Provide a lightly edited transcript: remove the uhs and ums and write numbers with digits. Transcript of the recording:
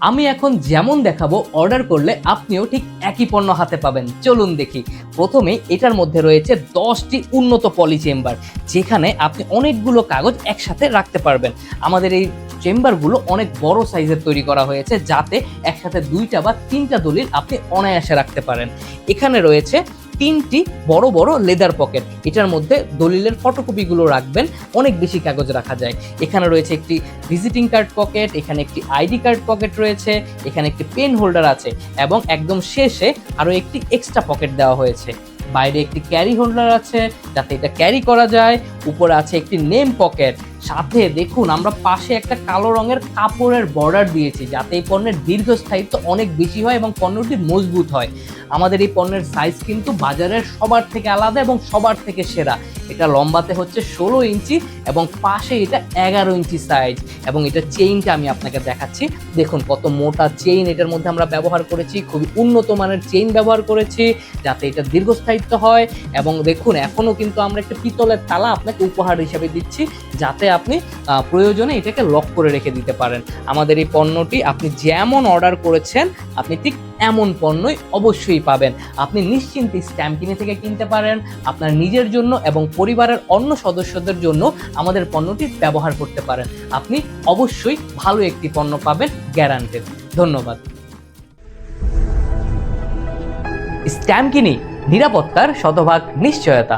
আমি এখন যেমন দেখাবো অর্ডার করলে আপনিও ঠিক একই পণ্য হাতে পাবেন। চলুন দেখি। প্রথমে এটার মধ্যে রয়েছে 10টি উন্নত পলি চেম্বার, যেখানে আপনি অনেকগুলো কাগজ একসাথে রাখতে পারবেন। আমাদের এই চেম্বারগুলো অনেক বড় সাইজের তৈরি করা হয়েছে, যাতে একসাথে 2টা বা 3টা দলিল আপনি অনায়াসে রাখতে পারেন। এখানে রয়েছে 3টি বড় বড় লেদার পকেট, এটার মধ্যে দলিলের ফটোকপিগুলো রাখবেন, অনেক বেশি কাগজ রাখা যায়। এখানে রয়েছে একটি ভিজিটিং কার্ড পকেট, এখানে একটি আইডি কার্ড পকেট রয়েছে, এখানে একটি পেন হোল্ডার আছে এবং একদম শেষে আরও একটি এক্সট্রা পকেট দেওয়া হয়েছে। বাইরে একটি ক্যারি হোল্ডার আছে যাতে এটা ক্যারি করা যায়। উপরে আছে একটি নেম পকেট, সাথে দেখুন আমরা পাশে একটা কালো রঙের কাপড়ের বর্ডার দিয়েছি, যাতে এই পণ্যের দীর্ঘস্থায়িত্ব অনেক বেশি হয় এবং পণ্যটি মজবুত হয়। আমাদের এই পণ্যের সাইজ কিন্তু বাজারের সবার থেকে আলাদা এবং সবার থেকে সেরা। এটা লম্বাতে হচ্ছে 16 ইঞ্চি এবং পাশে এটা 11 ইঞ্চি সাইজ। এবং এটা চেইনটা আমি আপনাকে দেখাচ্ছি, দেখুন কত মোটা চেইন এটার মধ্যে আমরা ব্যবহার করেছি, খুবই উন্নত মানের চেইন ব্যবহার করেছি যাতে এটা দীর্ঘস্থায়িত্ব হয়। এবং দেখুন এখনও কিন্তু আমরা একটা পিতলের তালা আপনাকে উপহার হিসেবে দিচ্ছি, যাতে আপনি প্রয়োজনে এটাকে লক করে রেখে দিতে পারেন। আমাদের এই পণ্যটি আপনি যেমন অর্ডার করেছেন আপনি ঠিক এমন পণ্যই অবশ্যই পাবেন। আপনি নিশ্চিন্তে স্ট্যাম্পিনি থেকে কিনতে পারেন, আপনার নিজের জন্য এবং পরিবারের অন্য সদস্যদের জন্য আমাদের পণ্যটি ব্যবহার করতে পারেন। আপনি অবশ্যই ভালো একটি পণ্য পাবেন, গ্যারান্টেড। ধন্যবাদ। স্ট্যাম্পিনি, নিরাপত্তার শতভাগ নিশ্চয়তা।